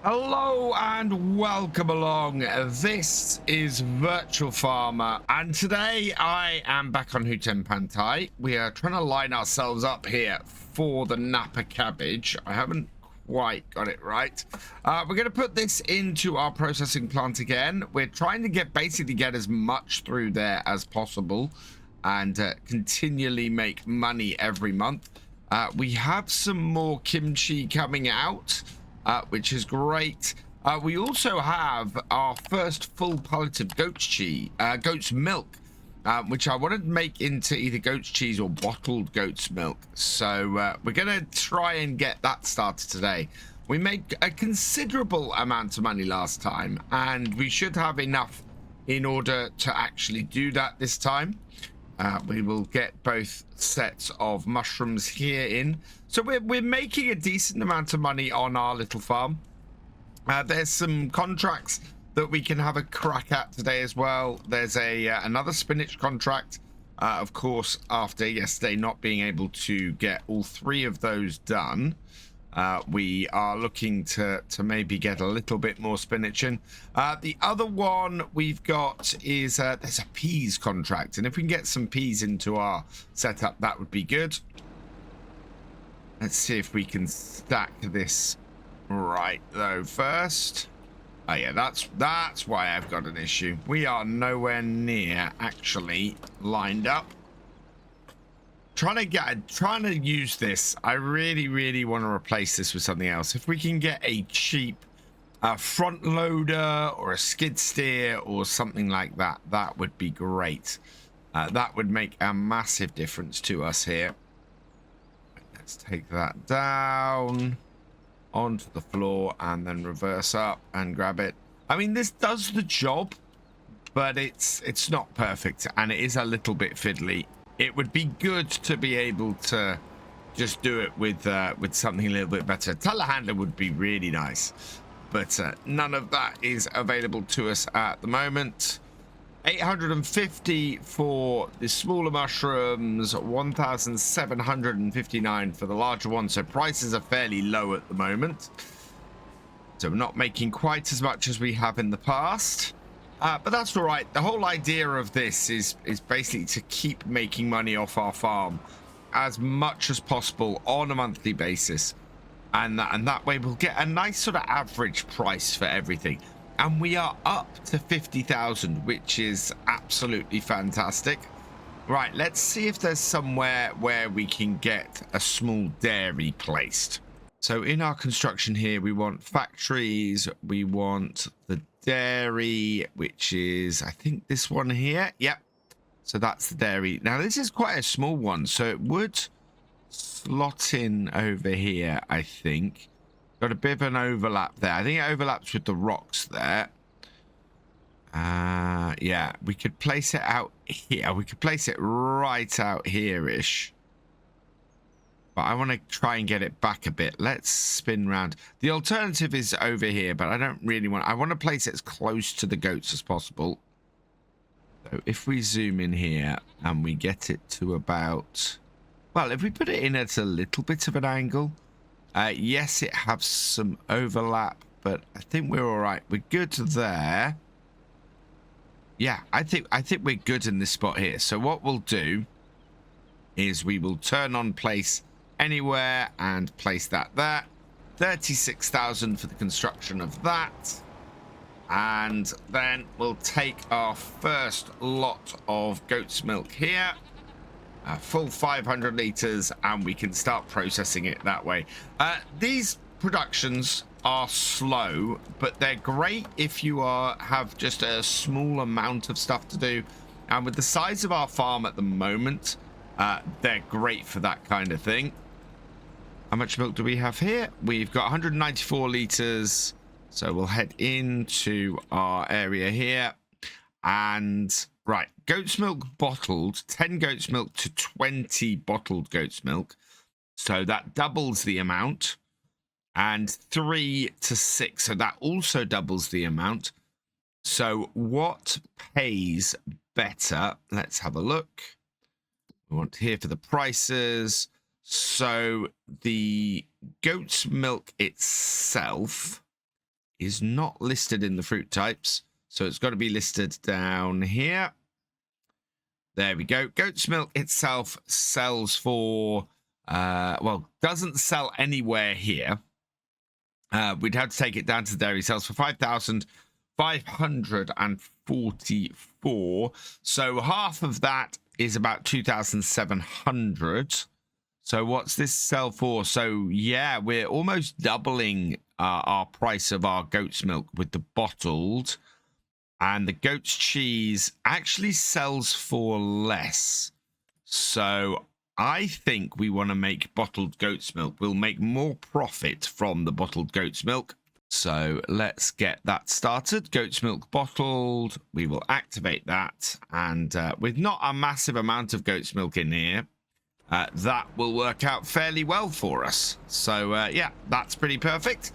Hello and welcome along. This is Virtual Farmer, and today I am back on Hutan Pantai. We are trying to line ourselves up here for the Napa cabbage. I haven't quite got it right. We're going to put this into our processing plant again. We're trying to basically get as much through there as possible and continually make money every month. We have some more kimchi coming out, which is great. We also have our first full pallet of goat's milk, which I want to make into either goat's cheese or bottled goat's milk. So we're going to try and get that started today. We made a considerable amount of money last time, and we should have enough in order to actually do that this time. We will get both sets of mushrooms here in. So we're making a decent amount of money on our little farm. There's some contracts that we can have a crack at today as well. There's another spinach contract. Of course, after yesterday not being able to get all three of those done, we are looking to maybe get a little bit more spinach in. The other one we've got is there's a peas contract, and if we can get some peas into our setup, that would be good. Let's see if we can stack this right though first. Oh yeah, that's why I've got an issue. We are nowhere near actually lined up. Trying to use this. I really want to replace this with something else. If we can get a cheap front loader or a skid steer or something like that, that would be great. That would make a massive difference to us here. Let's take that down onto the floor and then reverse up and grab it. I mean, this does the job, but it's not perfect and it is a little bit fiddly. It would be good to be able to just do it with something a little bit better. Telehandler would be really nice, but none of that is available to us at the moment. 850 for the smaller mushrooms, 1,759 for the larger one. So prices are fairly low at the moment. So we're not making quite as much as we have in the past. But that's all right. The whole idea of this is basically to keep making money off our farm as much as possible on a monthly basis. And that way we'll get a nice sort of average price for everything. And we are up to 50,000, which is absolutely fantastic. Right, let's see if there's somewhere where we can get a small dairy placed. So in our construction here, we want factories, we want the dairy, which is, I think, this one here. Yep. So that's the dairy. Now, this is quite a small one, so it would slot in over here, I think. Got a bit of an overlap there. I think it overlaps with the rocks there. Yeah, we could place it out here. We could place it right out here-ish. But I want to try and get it back a bit. Let's spin round. The alternative is over here, but I don't really want... I want to place it as close to the goats as possible. So if we zoom in here and we get it to about... Well, if we put it in at a little bit of an angle... yes, it has some overlap, but I think we're all right. We're good there. Yeah, I think we're good in this spot here. So what we'll do is we will turn on place anywhere and place that there. 36,000 for the construction of that. And then we'll take our first lot of goat's milk here. A full 500 liters, and we can start processing it that way. These productions are slow, but they're great if you have just a small amount of stuff to do. And with the size of our farm at the moment, they're great for that kind of thing. How much milk do we have here? We've got 194 liters. So we'll head into our area here. And right, goat's milk bottled, 10 goat's milk to 20 bottled goat's milk. So that doubles the amount. And 3 to 6. So that also doubles the amount. So what pays better? Let's have a look. We want here for the prices. So the goat's milk itself is not listed in the fruit types. So it's got to be listed down here. There we go. Goat's milk itself sells for, well, doesn't sell anywhere here. We'd have to take it down to the dairy. Sells for 5,544. So half of that is about 2,700. So what's this sell for? So yeah, we're almost doubling our price of our goat's milk with the bottled. And the goat's cheese actually sells for less. So I think we want to make bottled goat's milk. We'll make more profit from the bottled goat's milk. So let's get that started. Goat's milk bottled. We will activate that. And with not a massive amount of goat's milk in here, that will work out fairly well for us. So yeah, that's pretty perfect.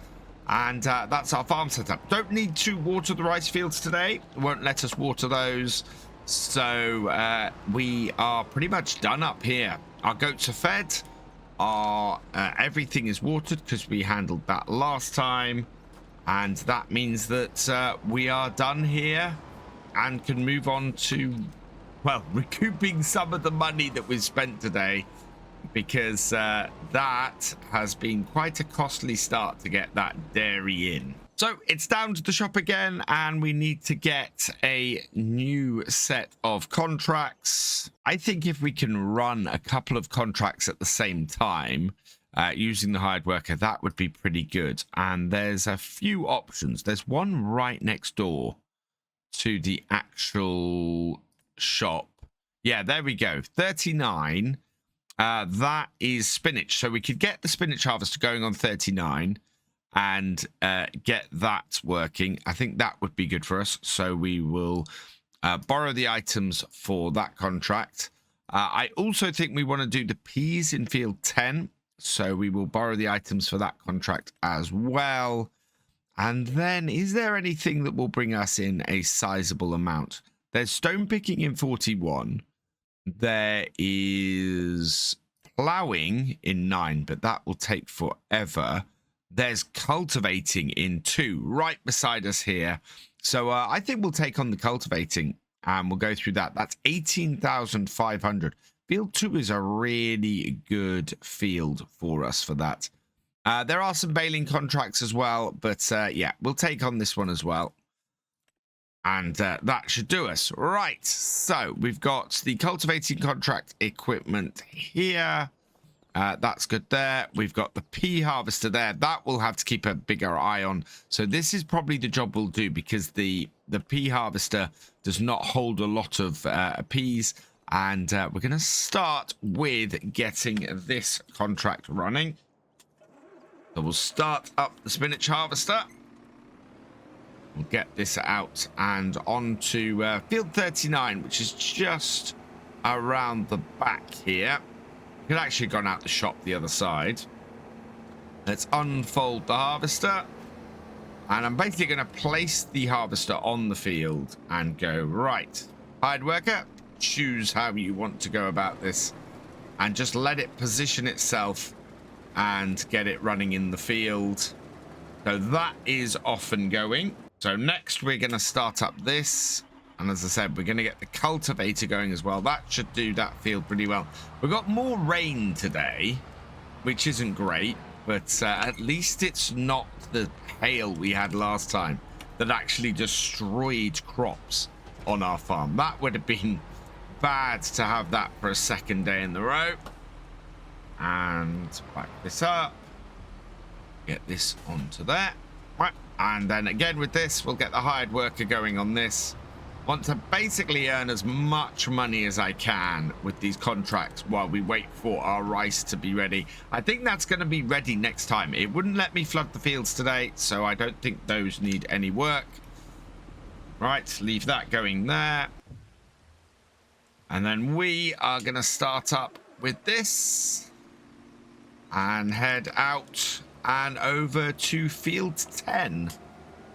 And that's our farm setup. Don't need to water the rice fields today. Won't let us water those. So we are pretty much done up here. Our goats are fed. Our everything is watered because we handled that last time. And that means that we are done here and can move on to, well, recouping some of the money that we've spent today. Because that has been quite a costly start to get that dairy in. So it's down to the shop again, and we need to get a new set of contracts. I think if we can run a couple of contracts at the same time using the hired worker, that would be pretty good. And there's a few options. There's one right next door to the actual shop. Yeah, there we go. 39. That is spinach. So we could get the spinach harvester going on 39 and get that working. I think that would be good for us. So we will borrow the items for that contract. I also think we want to do the peas in field 10. So we will borrow the items for that contract as well. And then is there anything that will bring us in a sizable amount? There's stone picking in 41. There is ploughing in 9, but that will take forever. There's cultivating in 2, right beside us here. So I think we'll take on the cultivating and we'll go through that. That's 18,500. Field 2 is a really good field for us for that. There are some baling contracts as well, but yeah, we'll take on this one as well. And that should do us. Right, so we've got the cultivating contract equipment here. That's good there. We've got the pea harvester there. That we'll have to keep a bigger eye on. So this is probably the job we'll do because the pea harvester does not hold a lot of peas. And we're going to start with getting this contract running. So we'll start up the spinach harvester. We'll get this out and on to field 39, which is just around the back here. It could actually have gone out the shop the other side. Let's unfold the harvester. And I'm basically going to place the harvester on the field and go, right, hired worker, choose how you want to go about this. And just let it position itself and get it running in the field. So that is off and going. So next we're going to start up this. And as I said, we're going to get the cultivator going as well. That should do that field pretty well. We've got more rain today, which isn't great. But at least it's not the hail we had last time that actually destroyed crops on our farm. That would have been bad to have that for a second day in the row. And back this up. Get this onto there. Right. And then again with this, we'll get the hired worker going on this. Want to basically earn as much money as I can with these contracts while we wait for our rice to be ready. I think that's going to be ready next time. It wouldn't let me flood the fields today, so I don't think those need any work. Right, leave that going there. And then we are going to start up with this and head out and over to field 10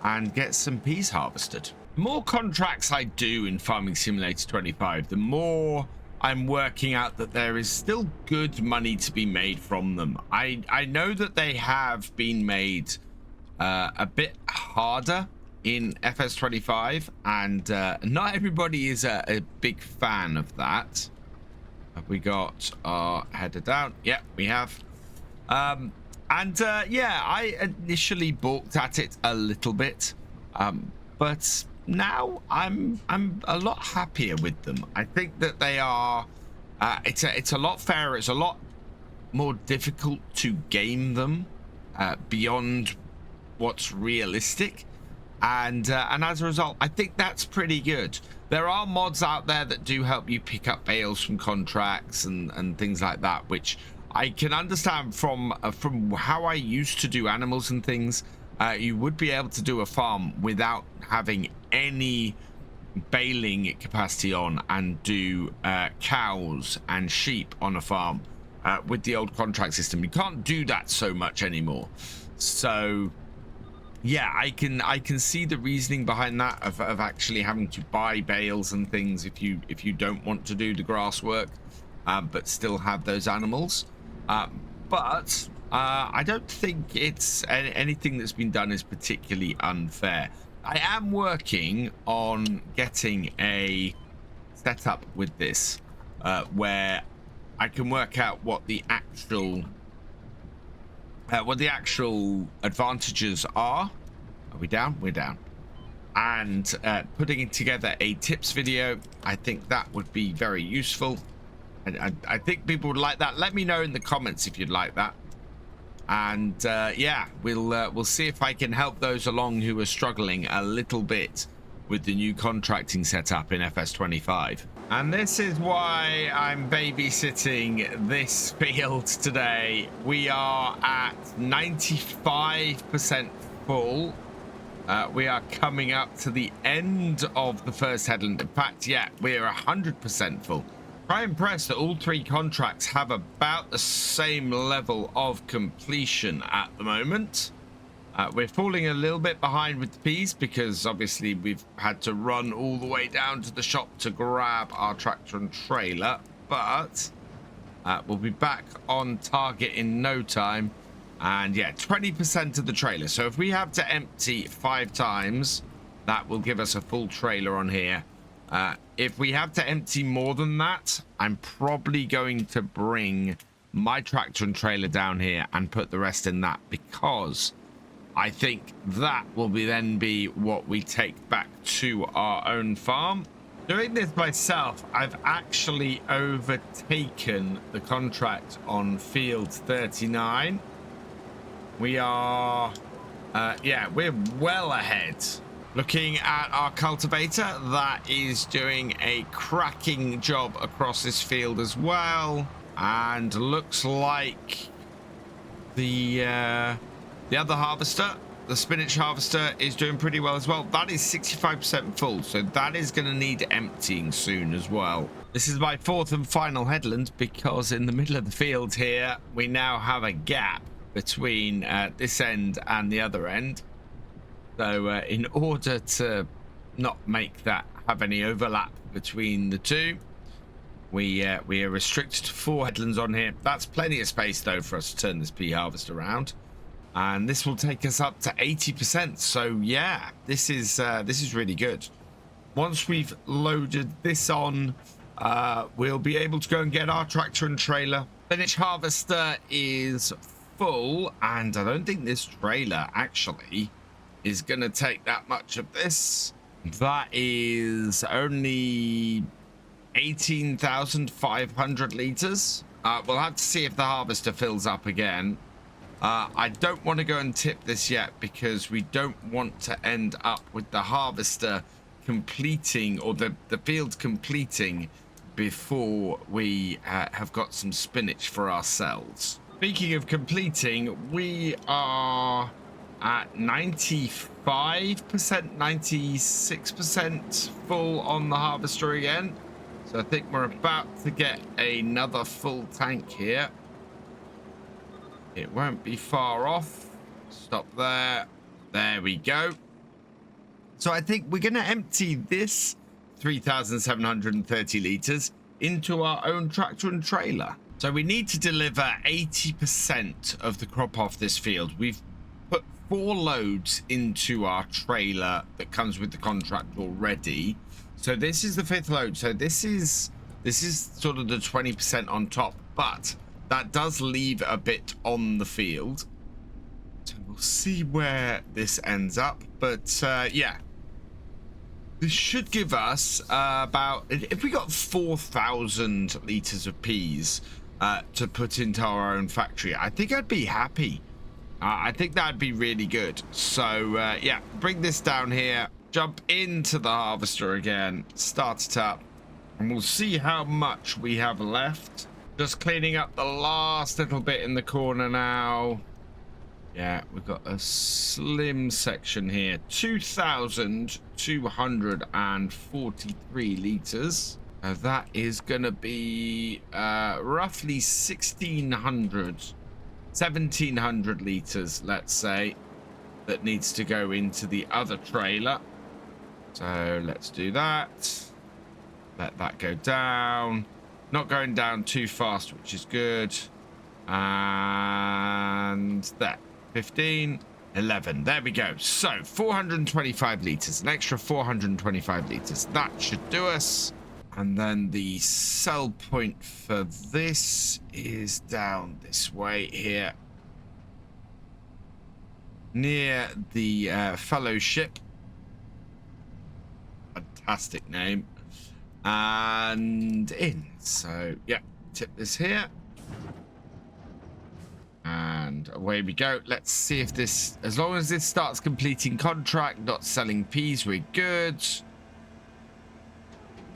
and get some peas harvested. The more contracts I do in Farming Simulator 25, the more I'm working out that there is still good money to be made from them. I know that they have been made a bit harder in FS25, and not everybody is a big fan of that. Have we got our header down? Yeah, we have. Yeah, I initially balked at it a little bit, but now I'm a lot happier with them. I think that they are. It's a lot fairer. It's a lot more difficult to game them beyond what's realistic, and as a result, I think that's pretty good. There are mods out there that do help you pick up bales from contracts and things like that, which I can understand from how I used to do animals and things. You would be able to do a farm without having any baling capacity on and do cows and sheep on a farm with the old contract system. You can't do that so much anymore. So yeah, I can see the reasoning behind that of actually having to buy bales and things if you don't want to do the grass work, but still have those animals. But I don't think it's anything that's been done is particularly unfair. I am working on getting a setup with this where I can work out what the actual advantages are. Are we down? We're down. And putting together a tips video, I think that would be very useful. And I think people would like that. Let me know in the comments if you'd like that. And yeah, we'll see if I can help those along who are struggling a little bit with the new contracting setup in FS25. And this is why I'm babysitting this field today. We are at 95% full. We are coming up to the end of the first headland. In fact, yeah, we're 100% full. I'm impressed that all three contracts have about the same level of completion at the moment. We're falling a little bit behind with the peas because obviously we've had to run all the way down to the shop to grab our tractor and trailer, but we'll be back on target in no time. And yeah, 20% of the trailer. So if we have to empty 5 times, that will give us a full trailer on here. If we have to empty more than that, I'm probably going to bring my tractor and trailer down here and put the rest in that, because I think that will then be what we take back to our own farm. Doing this myself, I've actually overtaken the contract on field 39. We are, yeah, we're well ahead. Looking at our cultivator, that is doing a cracking job across this field as well. And looks like the other harvester, the spinach harvester, is doing pretty well as well. That is 65% full, so that is going to need emptying soon as well. This is my 4th and final headland, because in the middle of the field here, we now have a gap between this end and the other end. So in order to not make that have any overlap between the two, we are restricted to 4 headlands on here. That's plenty of space though for us to turn this pea harvest around, and this will take us up to 80%. So yeah, this is really good. Once we've loaded this on, we'll be able to go and get our tractor and trailer. Spinach harvester is full, and I don't think this trailer actually is gonna take that much of this. That is only 18,500 liters. We'll have to see if the harvester fills up again. I don't want to go and tip this yet, because we don't want to end up with the harvester completing, or the field completing, before we have got some spinach for ourselves. Speaking of completing, we are at 95%, 96% full on the harvester again. So I think we're about to get another full tank here. It won't be far off. Stop there. There we go. So I think we're going to empty this 3,730 liters into our own tractor and trailer. So we need to deliver 80% of the crop off this field. We've put 4 loads into our trailer that comes with the contract already. So this is the 5th load. So this is sort of the 20% on top, but that does leave a bit on the field. So we'll see where this ends up. But yeah, this should give us about, if we got 4,000 liters of peas to put into our own factory, I think I'd be happy. I think that'd be really good. So yeah, bring this down here, jump into the harvester again, start it up, and we'll see how much we have left. Just cleaning up the last little bit in the corner now. Yeah, we've got a slim section here. 2,243 liters. That is going to be roughly 1,700 liters, let's say, that needs to go into the other trailer. So let's do that. Let that go down. Not going down too fast, which is good. And there. 15, 11. There we go. So 425 liters, an extra 425 liters. That should do us. And then the sell point for this is down this way here, near the Fellowship. Fantastic name. And in. So yeah, tip this here. And away we go. Let's see if this, as long as this starts completing contract, not selling peas, we're good.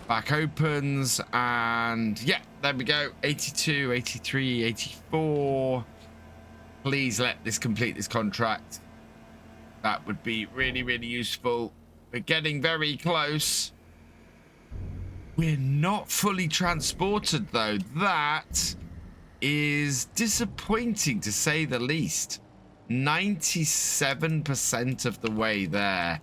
Back opens, and yeah, there we go. 82, 83, 84. Please let this complete this contract. That would be really, really useful. We're getting very close. We're not fully transported though. That is disappointing, to say the least. 97% of the way there.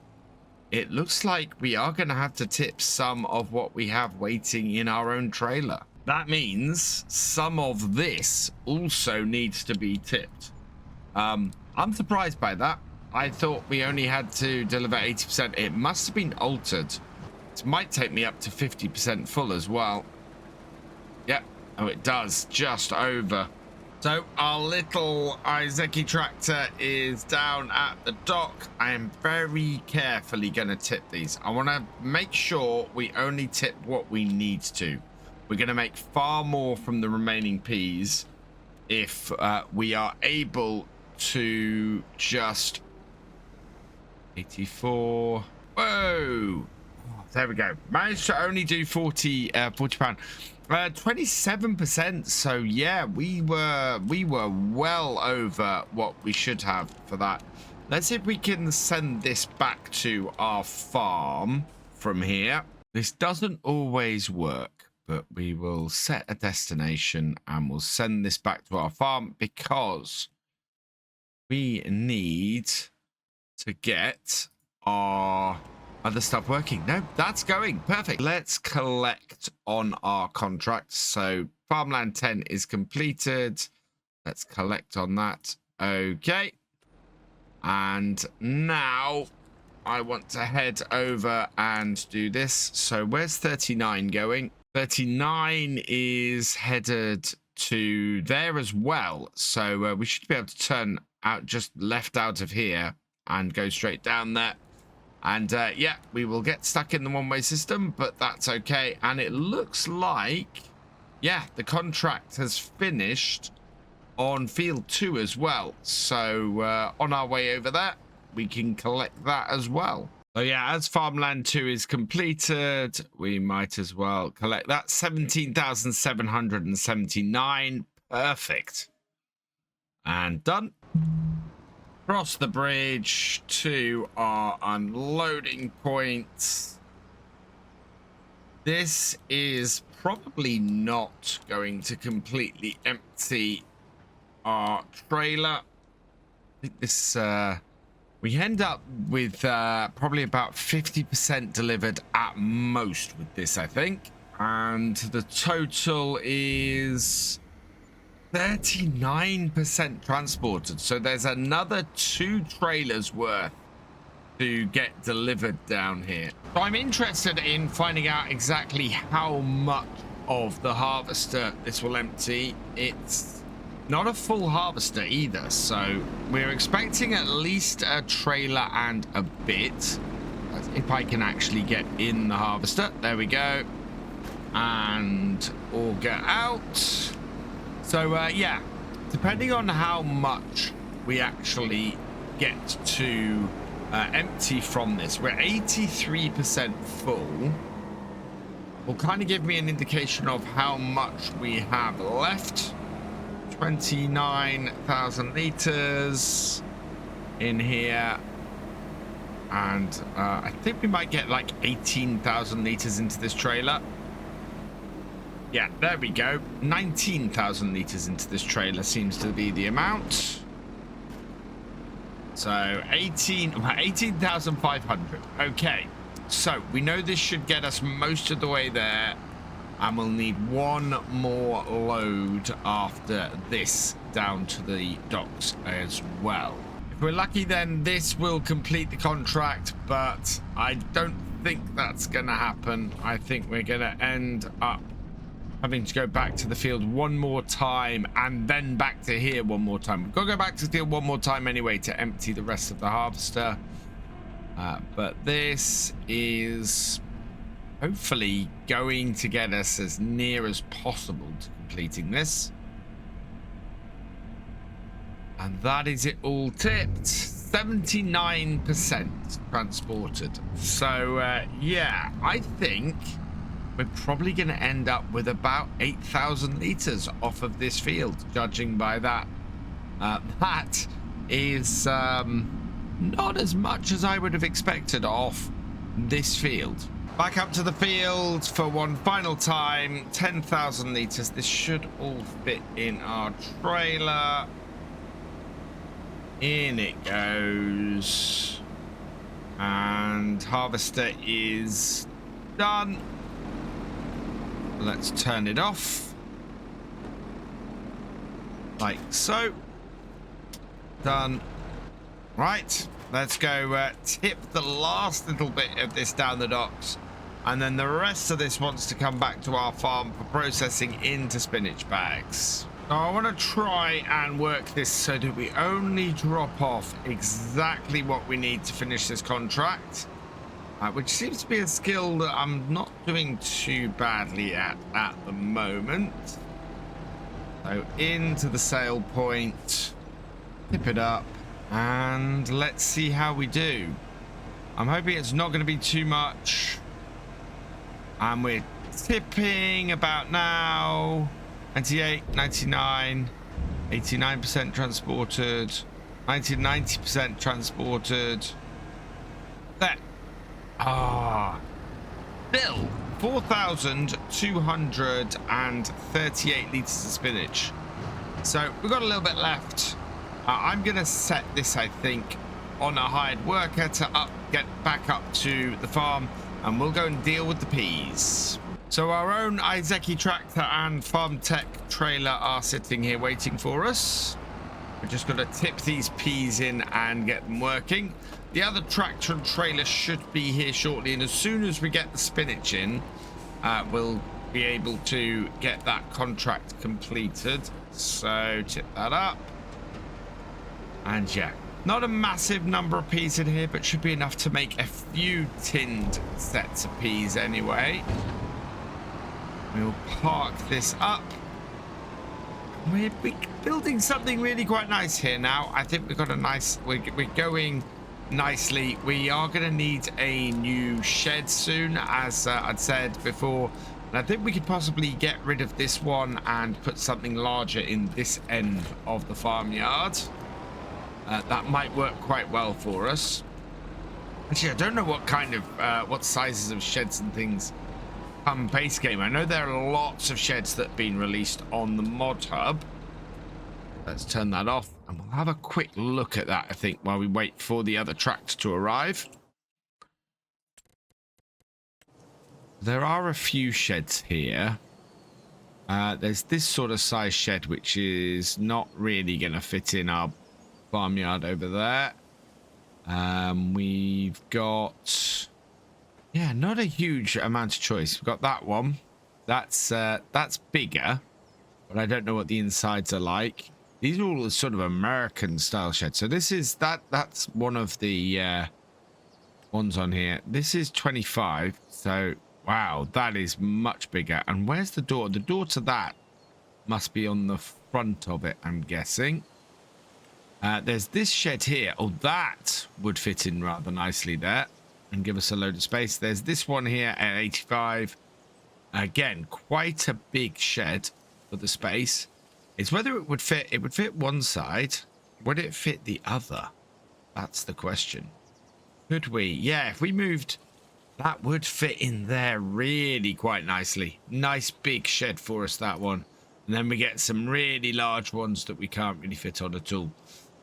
It looks like we are going to have to tip some of what we have waiting in our own trailer. That means some of this also needs to be tipped. I'm surprised by that. I thought we only had to deliver 80%. It must have been altered. This might take me up to 50% full as well. Yep. Oh, it does. Just over. So our little Izeki tractor is down at the dock. I am very carefully going to tip these. I want to make sure we only tip what we need to. We're going to make far more from the remaining peas if we are able to just 84. Whoa. There we go. Managed to only do 40 £40. 27%. So yeah, we were well over what we should have for that. Let's see if we can send this back to our farm from here. This doesn't always work, but we will set a destination and we'll send this back to our farm because we need to get our other stuff working. No, that's going perfect. Let's collect on our contract. So farmland 10 is completed. Let's collect on that. Okay. And now I want to head over and do this. So where's 39 going? 39 is headed to there as well. So we should be able to turn out just left out of here and go straight down there. And yeah, we will get stuck in the one-way system, but that's okay. And it looks like, yeah, the contract has finished on field 2 as well. So on our way over there, we can collect that as well. So yeah, as farmland 2 is completed, we might as well collect that. 17,779. Perfect. And done. Cross the bridge to our unloading point. This is probably not going to completely empty our trailer. I think this we end up with probably about 50% delivered at most with this, I think. And the total is 39% transported. So there's another 2 trailers worth to get delivered down here. So I'm interested in finding out exactly how much of the harvester this will empty. It's not a full harvester either, so we're expecting at least a trailer and a bit. If I can actually get in the harvester. There we go. And auger out. So yeah, depending on how much we actually get to empty from this, we're 83% full. Will kind of give me an indication of how much we have left. 29,000 liters in here. And I think we might get like 18,000 liters into this trailer. Yeah, there we go. 19,000 liters into this trailer seems to be the amount. So 18,500. Okay, so we know this should get us most of the way there, and we'll need one more load after this down to the docks as well. If we're lucky, then this will complete the contract, but I don't think that's gonna happen. I think we're gonna end up having to go back to the field one more time and then back to here one more time. We've got to go back to the field one more time anyway to empty the rest of the harvester. But this is hopefully going to get us as near as possible to completing this. And that is it all tipped. 79% transported. So yeah, I think we're probably going to end up with about 8,000 liters off of this field, judging by that. That is not as much as I would have expected off this field. Back up to the field for one final time. 10,000 liters. This should all fit in our trailer. In it goes. And harvester is done. Let's turn it off. Like so. Done. Right. Let's go tip the last little bit of this down the docks. And then the rest of this wants to come back to our farm for processing into spinach bags. So I want to try and work this so that we only drop off exactly what we need to finish this contract. Which seems to be a skill that I'm not doing too badly at the moment. So into the sale point, tip it up, and let's see how we do. I'm hoping it's not going to be too much. And we're tipping about now. 98, 99, 89% transported, 90% transported. There. Bill, 4,238 liters of spinach. So we've got a little bit left. I'm going to set this, I think, on a hired worker to get back up to the farm, and we'll go and deal with the peas. So our own Izeki tractor and farm tech trailer are sitting here waiting for us. We're just going to tip these peas in and get them working. The other tractor and trailer should be here shortly, and as soon as we get the spinach in, we'll be able to get that contract completed. So tip that up. And yeah, not a massive number of peas in here, but should be enough to make a few tinned sets of peas anyway. We'll park this up. We're building something really quite nice here now. I think we've got a nice, we're going nicely. We are going to need a new shed soon, as I'd said before. And I think we could possibly get rid of this one and put something larger in this end of the farmyard. That might work quite well for us. Actually, I don't know what kind of, what sizes of sheds and things come base game. I know there are lots of sheds that have been released on the mod hub. Let's turn that off and we'll have a quick look at that, I think, while we wait for the other tractor to arrive. There are a few sheds here. There's this sort of size shed, which is not really going to fit in our farmyard over there. We've got, yeah, not a huge amount of choice. We've got that one. That's bigger, but I don't know what the insides are like. These are all sort of American style sheds. So this is that's one of the ones on here. This is 25. So wow, that is much bigger. And where's the door? The door to that must be on the front of it, I'm guessing. There's this shed here. Oh, that would fit in rather nicely there and give us a load of space. There's this one here at 85. Again, quite a big shed for the space. It's whether it would fit. It would fit one side. Would it fit the other? That's the question. Could we? Yeah, if we moved, that would fit in there really quite nicely. Nice big shed for us, that one. And then we get some really large ones that we can't really fit on at all.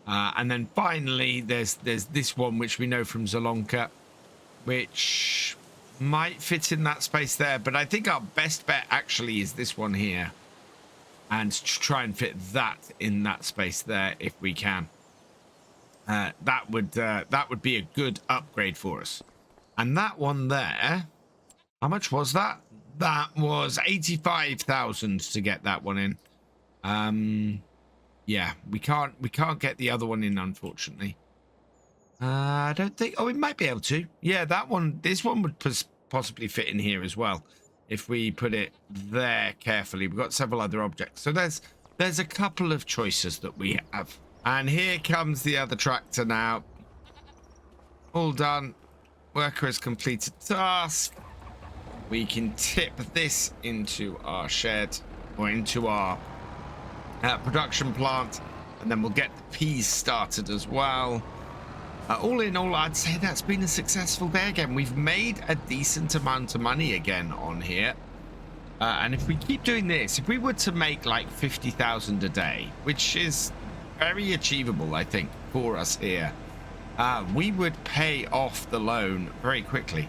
And then finally, there's this one, which we know from Zalonka, which might fit in that space there. But I think our best bet actually is this one here. And try and fit that in that space there if we can. That would be a good upgrade for us. And that one there, how much was that? That was 85,000 to get that one in. Yeah, we can't get the other one in, unfortunately. I don't think. Oh, we might be able to. Yeah, that one. This one would possibly fit in here as well if we put it there carefully. We've got several other objects, so there's a couple of choices that we have. And here comes the other tractor now. All done. Worker has completed task. We can tip this into our shed or into our production plant, and then we'll get the peas started as well. All in all, I'd say that's been a successful day again. We've made a decent amount of money again on here. And if we keep doing this, if we were to make like 50,000 a day, which is very achievable, I think, for us here, we would pay off the loan very quickly.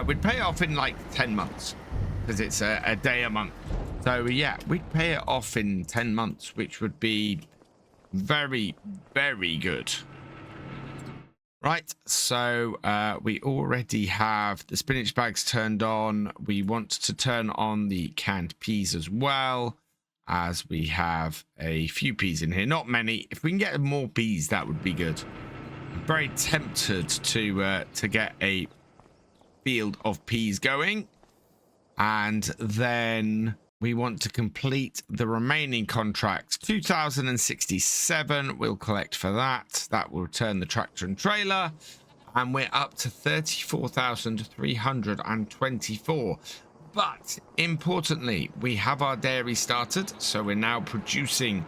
We'd pay off in like 10 months because it's a day a month. So yeah, we'd pay it off in 10 months, which would be very, very good. Right, so we already have the spinach bags turned on. We want to turn on the canned peas as well, as we have a few peas in here. Not many. If we can get more peas, that would be good. I'm very tempted to get a field of peas going. And then we want to complete the remaining contracts. 2,067 we'll collect for that. That will return the tractor and trailer. And we're up to 34,324. But importantly, we have our dairy started. So we're now producing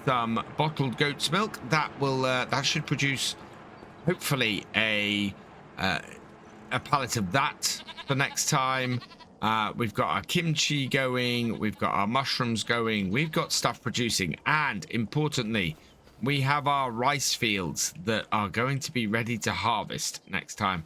some bottled goat's milk. That will that should produce hopefully a pallet of that for next time. We've got our kimchi going, we've got our mushrooms going, we've got stuff producing, and importantly, we have our rice fields that are going to be ready to harvest next time.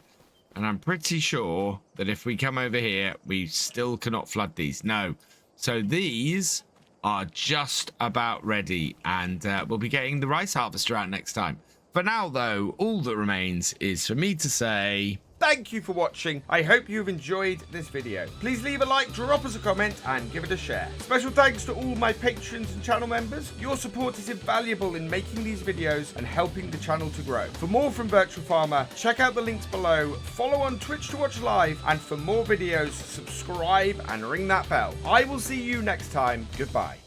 And I'm pretty sure that if we come over here, we still cannot flood these. No. So these are just about ready, and we'll be getting the rice harvester out next time. For now, though, all that remains is for me to say thank you for watching. I hope you've enjoyed this video. Please leave a like, drop us a comment, and give it a share. Special thanks to all my patrons and channel members. Your support is invaluable in making these videos and helping the channel to grow. For more from Virtual Farmer, check out the links below, follow on Twitch to watch live, and for more videos, subscribe and ring that bell. I will see you next time. Goodbye.